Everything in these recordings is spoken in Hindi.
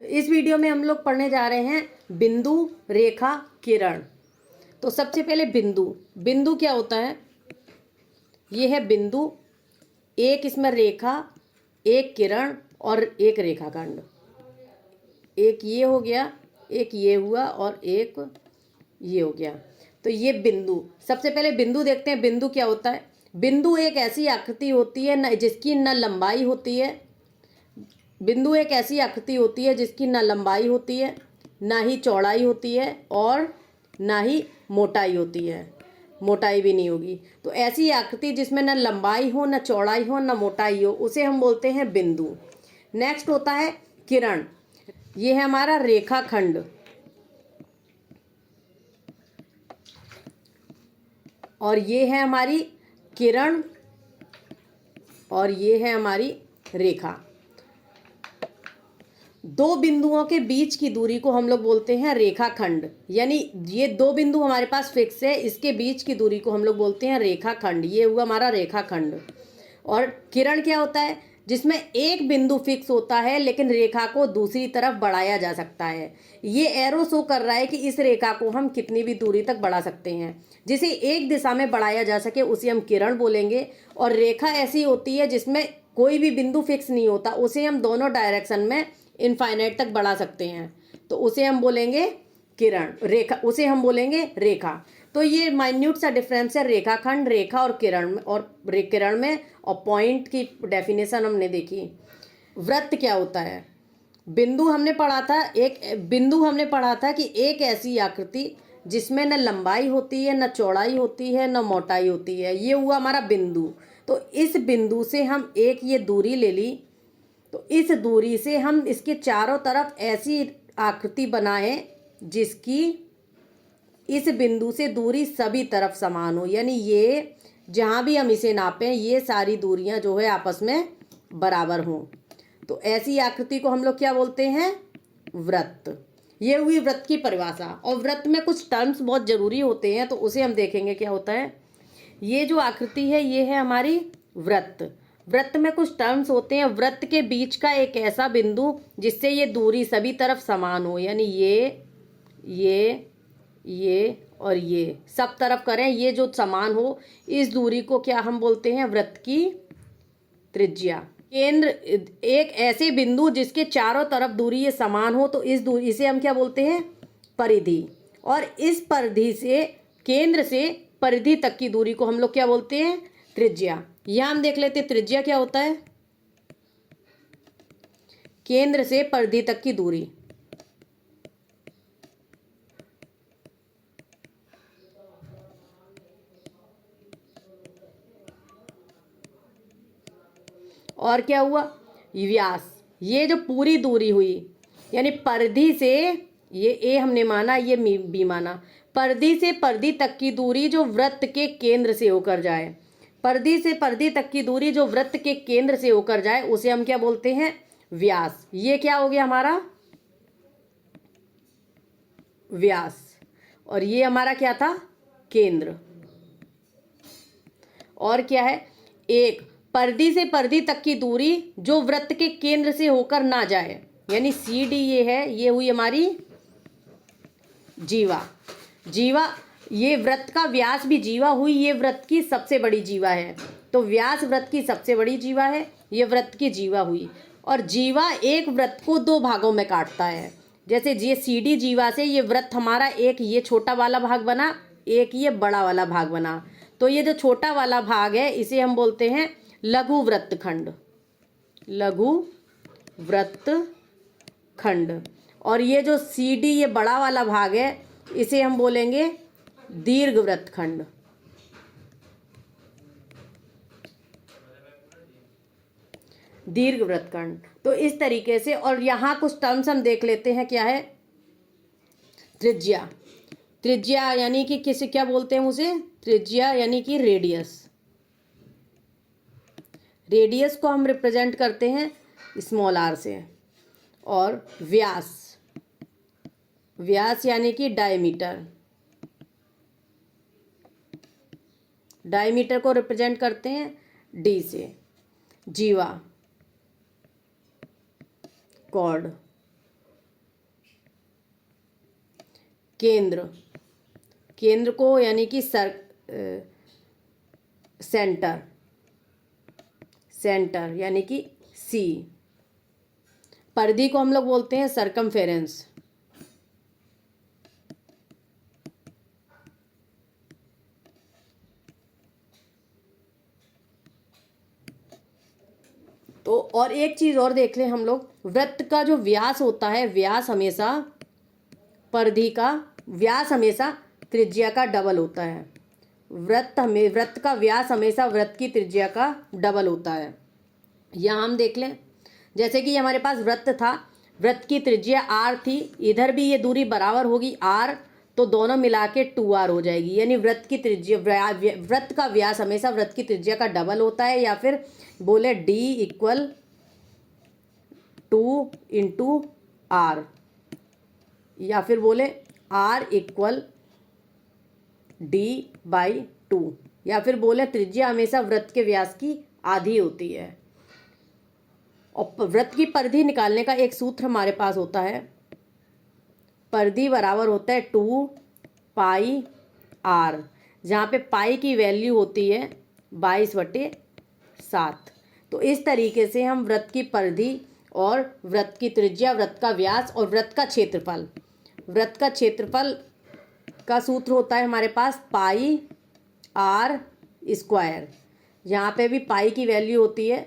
इस वीडियो में हम लोग पढ़ने जा रहे हैं बिंदु, रेखा, किरण। तो सबसे पहले बिंदु। बिंदु क्या होता है? ये है बिंदु, एक इसमें रेखा, एक किरण और एक रेखाखंड। एक ये हो गया, एक ये हुआ और एक ये हो गया। तो ये बिंदु। सबसे पहले बिंदु देखते हैं। बिंदु क्या होता है? बिंदु एक ऐसी आकृति होती है न जिसकी न लंबाई होती है। बिंदु एक ऐसी आकृति होती है जिसकी ना लंबाई होती है, ना ही चौड़ाई होती है और ना ही मोटाई होती है। मोटाई भी नहीं होगी। तो ऐसी आकृति जिसमें ना लंबाई हो, ना चौड़ाई हो, ना मोटाई हो, उसे हम बोलते हैं बिंदु। नेक्स्ट होता है किरण। ये है हमारा रेखाखंड और ये है हमारी किरण और ये है हमारी रेखा। दो बिंदुओं के बीच की दूरी को हम लोग बोलते हैं रेखाखंड। यानी ये दो बिंदु हमारे पास फिक्स है, इसके बीच की दूरी को हम लोग बोलते हैं रेखाखंड। ये हुआ हमारा रेखाखंड। और किरण क्या होता है? जिसमें एक बिंदु फिक्स होता है लेकिन रेखा को दूसरी तरफ बढ़ाया जा सकता है। ये एरो शो कर रहा है कि इस रेखा को हम कितनी भी दूरी तक बढ़ा सकते हैं। जिसे एक दिशा में बढ़ाया जा सके उसे हम किरण बोलेंगे। और रेखा ऐसी होती है जिसमें कोई भी बिंदु फिक्स नहीं होता, उसे हम दोनों डायरेक्शन में इनफाइनाइट तक बढ़ा सकते हैं, तो उसे हम बोलेंगे किरण। रेखा उसे हम बोलेंगे रेखा। तो ये माइन्यूट सा डिफरेंस है रेखाखंड, रेखा और किरण में। और किरण में और पॉइंट की डेफिनेशन हमने देखी। वृत्त क्या होता है? बिंदु हमने पढ़ा था, एक बिंदु हमने पढ़ा था कि एक ऐसी आकृति जिसमें न लंबाई होती है, न चौड़ाई होती है, न मोटाई होती है। ये हुआ हमारा बिंदु। तो इस बिंदु से हम एक ये दूरी ले ली, तो इस दूरी से हम इसके चारों तरफ ऐसी आकृति बनाएं जिसकी इस बिंदु से दूरी सभी तरफ समान हो। यानी ये जहाँ भी हम इसे नापें ये सारी दूरियां जो है आपस में बराबर हों। तो ऐसी आकृति को हम लोग क्या बोलते हैं? वृत्त। ये हुई वृत्त की परिभाषा। और वृत्त में कुछ टर्म्स बहुत जरूरी होते हैं, तो उसे हम देखेंगे क्या होता है। ये जो आकृति है ये है हमारी वृत्त। वृत्त में कुछ टर्म्स होते हैं। वृत्त के बीच का एक ऐसा बिंदु जिससे ये दूरी सभी तरफ समान हो। यानी ये और ये सब तरफ करें, ये जो समान हो, इस दूरी को क्या हम बोलते हैं? वृत्त की त्रिज्या। केंद्र एक ऐसे बिंदु जिसके चारों तरफ दूरी ये समान हो, तो इस दूरी से हम क्या बोलते हैं? परिधि। और इस परिधि से, केंद्र से परिधि तक की दूरी को हम लोग क्या बोलते हैं? त्रिज्या। यहां हम देख लेते हैं त्रिज्या क्या होता है। केंद्र से परिधि तक की दूरी। और क्या हुआ? व्यास। ये जो पूरी दूरी हुई, यानी परिधि से, ये ए हमने माना, ये बी माना। परिधि से परिधि तक की दूरी जो वृत्त के केंद्र से होकर जाए, परिधि से परिधि तक की दूरी जो वृत्त के केंद्र से होकर जाए, उसे हम क्या बोलते हैं? व्यास। ये क्या हो गया हमारा? व्यास। और ये हमारा क्या था? केंद्र। और क्या है? एक परिधि से परिधि तक की दूरी जो वृत्त के केंद्र से होकर ना जाए, यानी सी डी ये है। ये हुई हमारी जीवा। जीवा, ये वृत्त का व्यास भी जीवा हुई। ये वृत्त की सबसे बड़ी जीवा है। तो व्यास वृत्त की सबसे बड़ी जीवा है, ये वृत्त की जीवा हुई। और जीवा एक वृत्त को दो भागों में काटता है। जैसे ये सी डी जीवा से ये वृत्त हमारा एक ये छोटा वाला भाग बना, एक ये बड़ा वाला भाग बना। तो ये जो छोटा वाला भाग है इसे हम बोलते हैं लघु वृत्तखंड। लघु वृत्तखंड। और ये जो सी डी ये बड़ा वाला भाग है इसे हम बोलेंगे दीर्घ वृत्तखंड। दीर्घ वृत्तखंड। तो इस तरीके से। और यहां कुछ टर्म्स हम देख लेते हैं। क्या है? त्रिज्या। त्रिज्या यानी कि किसे क्या बोलते हैं? उसे त्रिज्या यानी कि रेडियस। रेडियस को हम रिप्रेजेंट करते हैं स्मॉल आर से। और व्यास, व्यास यानी कि डायमीटर। डायमीटर को रिप्रेजेंट करते हैं डी से। जीवा, कॉर्ड। केंद्र, केंद्र को यानी कि सेंटर, सेंटर यानी कि सी। परिधि को हम लोग बोलते हैं सरकमफेरेंस। तो और एक चीज और देख लें हम लोग, वृत्त का जो व्यास होता है, व्यास हमेशा परिधि का व्यास हमेशा त्रिज्या का डबल होता है। वृत्त का व्यास हमेशा वृत्त की त्रिज्या का डबल होता है। यहाँ हम देख लें, जैसे कि हमारे पास वृत्त था, वृत्त की त्रिज्या r थी, इधर भी ये दूरी बराबर होगी r, तो दोनों मिला के 2r हो जाएगी। यानी वृत्त की त्रिज्या, वृत्त का व्यास हमेशा वृत्त की त्रिज्या का डबल होता है। या फिर बोले d इक्वल 2 इंटू r, या फिर बोले r इक्वल d बाई 2, या फिर बोले त्रिज्या हमेशा वृत्त के व्यास की आधी होती है। और वृत्त की परिधि निकालने का एक सूत्र हमारे पास होता है, परिधि बराबर होता है 2 पाई r, जहाँ पे पाई की वैल्यू होती है 22/7। तो इस तरीके से हम वृत्त की परिधि और वृत्त की त्रिज्या, वृत्त का व्यास और वृत्त का क्षेत्रफल, वृत्त का क्षेत्रफल का सूत्र होता है हमारे पास पाई r स्क्वायर, यहाँ पे भी पाई की वैल्यू होती है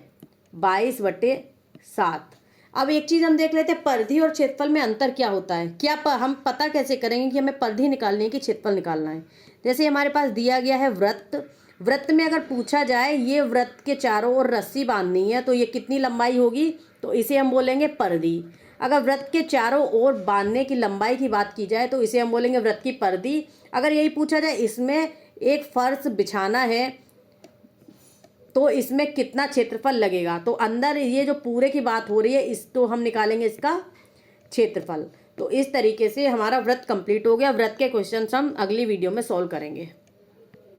22/7। अब एक चीज़ हम देख लेते हैं, परिधि और क्षेत्रफल में अंतर क्या होता है। क्या हम पता कैसे करेंगे कि हमें परिधि निकालनी है कि क्षेत्रफल निकालना है। जैसे हमारे पास दिया गया है वृत्त, वृत्त में अगर पूछा जाए ये वृत्त के चारों ओर रस्सी बांधनी है तो ये कितनी लंबाई होगी, तो इसे हम बोलेंगे परिधि। अगर वृत्त के चारों ओर बांधने की लंबाई की बात की जाए तो इसे हम बोलेंगे वृत्त की परिधि। अगर यही पूछा जाए इसमें एक फर्श बिछाना है तो इसमें कितना क्षेत्रफल लगेगा, तो अंदर ये जो पूरे की बात हो रही है इस तो हम निकालेंगे इसका क्षेत्रफल। तो इस तरीके से हमारा वृत्त कंप्लीट हो गया। वृत्त के क्वेश्चंस हम अगली वीडियो में सॉल्व करेंगे।